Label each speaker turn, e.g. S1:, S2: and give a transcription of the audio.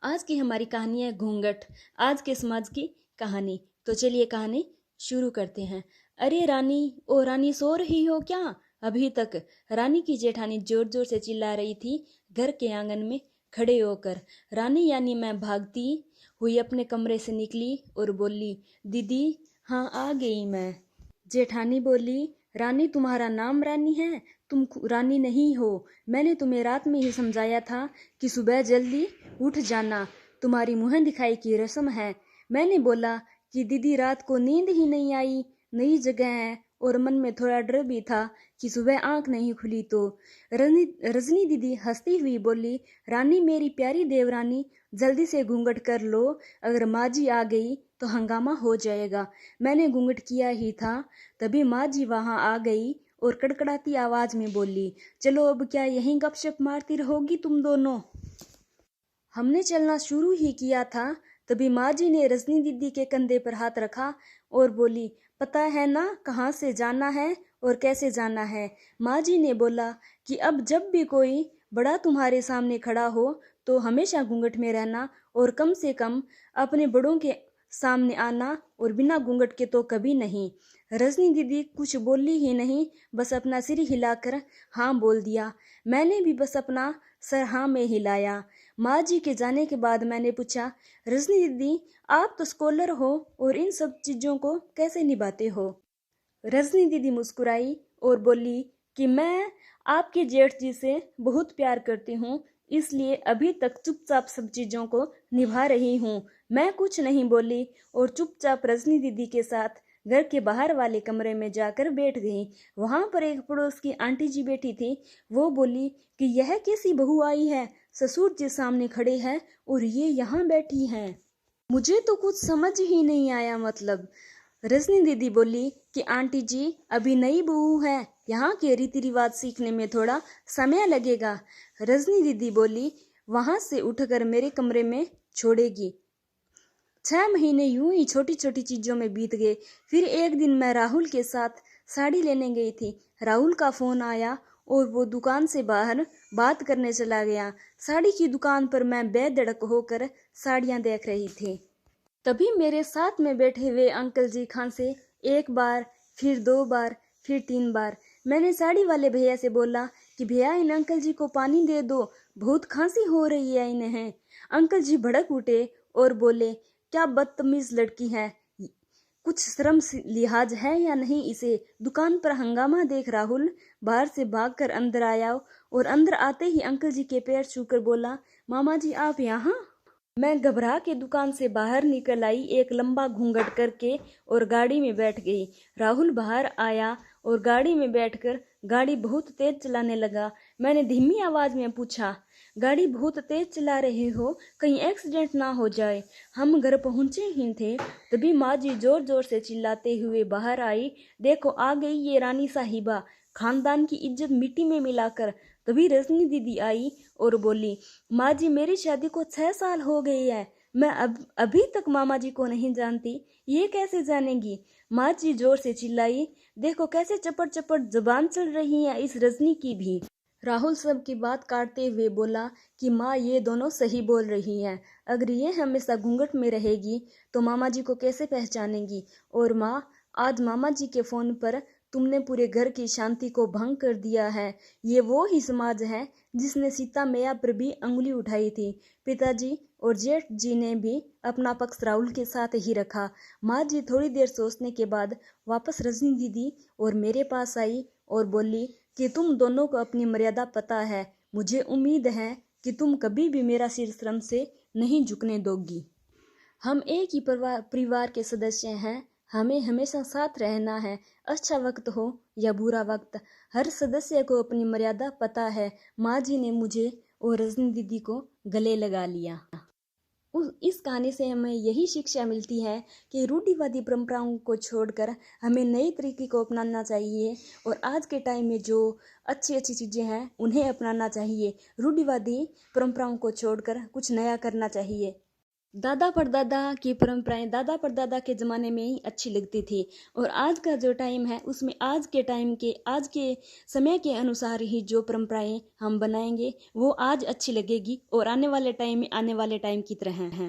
S1: आज की हमारी कहानी है घूंघट। आज के समाज की कहानी। तो चलिए कहानी शुरू करते हैं। अरे रानी, ओ रानी, सो रही हो क्या अभी तक? रानी की जेठानी जोर जोर से चिल्ला रही थी घर के आंगन में खड़े होकर। रानी यानी मैं भागती हुई अपने कमरे से निकली और बोली, दीदी, हाँ आ गई मैं। जेठानी बोली, रानी तुम्हारा नाम रानी है, तुम रानी नहीं हो। मैंने तुम्हें रात में ही समझाया था कि सुबह जल्दी उठ जाना, तुम्हारी मुंह दिखाई की रस्म है। मैंने बोला कि दीदी रात को नींद ही नहीं आई, नई जगह है और मन में थोड़ा डर भी था कि सुबह आंख नहीं खुली तो। रजनी दीदी हंसती हुई बोली, रानी मेरी प्यारी देवरानी, जल्दी से घूंघट कर लो, अगर माँ जी आ गई तो हंगामा हो जाएगा। मैंने घूंघट किया ही था, तभी माँ जी वहां आ गई और कड़कड़ाती आवाज में बोली, चलो अब क्या यहीं गपशप मारती रहोगी तुम दोनों? हमने चलना शुरू ही किया था, तभी माँ जी ने रजनी दीदी के कंधे पर हाथ रखा और बोली, पता है ना कहाँ से जाना है और कैसे जाना है? माँ जी ने बोला कि अब जब भी कोई बड़ा तुम्हारे सामने खड़ा हो तो हमेशा घूंघट में रहना और कम से कम अपने बड़ों के सामने आना, और बिना घूंघट के तो कभी नहीं। रजनी दीदी कुछ बोली ही नहीं, बस अपना सिर हिलाकर हाँ बोल दिया। मैंने भी बस अपना सर हाँ में हिलाया। माँ जी के जाने के बाद मैंने पूछा, रजनी दीदी, आप तो स्कॉलर हो और इन सब चीजों को कैसे निभाते हो? रजनी दीदी मुस्कुराई और बोली कि मैं आपके जेठ जी से बहुत प्यार करती हूँ, इसलिए अभी तक चुपचाप सब चीजों को निभा रही हूँ। मैं कुछ नहीं बोली और चुपचाप रजनी दीदी के साथ घर के बाहर वाले कमरे में जाकर बैठ गई। वहां पर एक पड़ोस की आंटी जी बैठी थी। वो बोली कि यह कैसी बहू आई है, ससुर जी सामने खड़े हैं और ये यहाँ बैठी हैं। मुझे तो कुछ समझ ही नहीं आया, मतलब। रजनी दीदी बोली कि आंटी जी अभी नई बहू है, यहाँ के रीति रिवाज सीखने में थोड़ा समय लगेगा। रजनी दीदी बोली, वहां से उठकर मेरे कमरे में छोड़ेगी। 6 महीने यूं ही छोटी छोटी चीजों में बीत गए। फिर एक दिन मैं राहुल के साथ साड़ी लेने गई थी। राहुल का फोन आया और वो दुकान से बाहर बात करने चला गया। साड़ी की दुकान पर मैं बेधड़क होकर साड़ियां देख रही थी। तभी मेरे साथ में बैठे हुए अंकल जी खांसे, एक बार, फिर 2 बार, फिर 3 बार। मैंने साड़ी वाले भैया से बोला कि भैया इन अंकल जी को पानी दे दो, बहुत खांसी हो रही है इन्हें। अंकल जी भड़क उठे और बोले, क्या बदतमीज लड़की है, कुछ शर्म लिहाज है या नहीं इसे? दुकान पर हंगामा देख राहुल बाहर से भागकर अंदर आया और अंदर आते ही अंकल जी के पैर छूकर बोला, मामा जी आप यहाँ? मैं घबरा के दुकान से बाहर निकल आई, एक लंबा घूंघट करके, और गाड़ी में बैठ गई। राहुल बाहर आया और गाड़ी में बैठकर गाड़ी बहुत तेज चलाने लगा। मैंने धीमी आवाज में पूछा, गाड़ी बहुत तेज चला रहे हो, कहीं एक्सीडेंट ना हो जाए? हम घर पहुंचे ही थे, तभी माँ जी जोर जोर से चिल्लाते हुए बाहर आई, देखो आ गई ये रानी साहिबा, खानदान की इज्जत मिट्टी में मिलाकर। तभी रजनी दीदी आई और बोली, माँ जी मेरी शादी को 6 साल हो गए हैं, मैं अभी तक मामा जी को नहीं जानती, ये कैसे जानेगी? माँ जी जोर से चिल्लाई, देखो कैसे चपड़ चपड़ जुबान चल रही है इस रजनी की भी। राहुल सब की बात काटते हुए बोला कि माँ ये दोनों सही बोल रही हैं, अगर ये हमेशा घूंघट में रहेगी तो मामा जी को कैसे पहचानेगी? और माँ, आज मामा जी के फोन पर तुमने पूरे घर की शांति को भंग कर दिया है। ये वो ही समाज है जिसने सीता मैया पर भी अंगुली उठाई थी। पिताजी और जेठ जी ने भी अपना पक्ष राहुल के साथ ही रखा। माँ जी थोड़ी देर सोचने के बाद वापस रजनी दीदी और मेरे पास आई और बोली कि तुम दोनों को अपनी मर्यादा पता है, मुझे उम्मीद है कि तुम कभी भी मेरा सिर शर्म से नहीं झुकने दोगी। हम एक ही परिवार के सदस्य हैं, हमें हमेशा साथ रहना है, अच्छा वक्त हो या बुरा वक्त, हर सदस्य को अपनी मर्यादा पता है। माँ जी ने मुझे और रजनी दीदी को गले लगा लिया। इस कहानी से हमें यही शिक्षा मिलती है कि रूढ़िवादी परंपराओं को छोड़कर हमें नए तरीके को अपनाना चाहिए, और आज के टाइम में जो अच्छी अच्छी चीज़ें हैं उन्हें अपनाना चाहिए। रूढ़िवादी परंपराओं को छोड़कर कुछ नया करना चाहिए। दादा परदादा की परंपराएं दादा परदादा के ज़माने में ही अच्छी लगती थी, और आज का जो टाइम है उसमें आज के टाइम के आज के समय के अनुसार ही जो परंपराएं हम बनाएंगे वो आज अच्छी लगेगी और आने वाले टाइम में आने वाले टाइम की तरह हैं।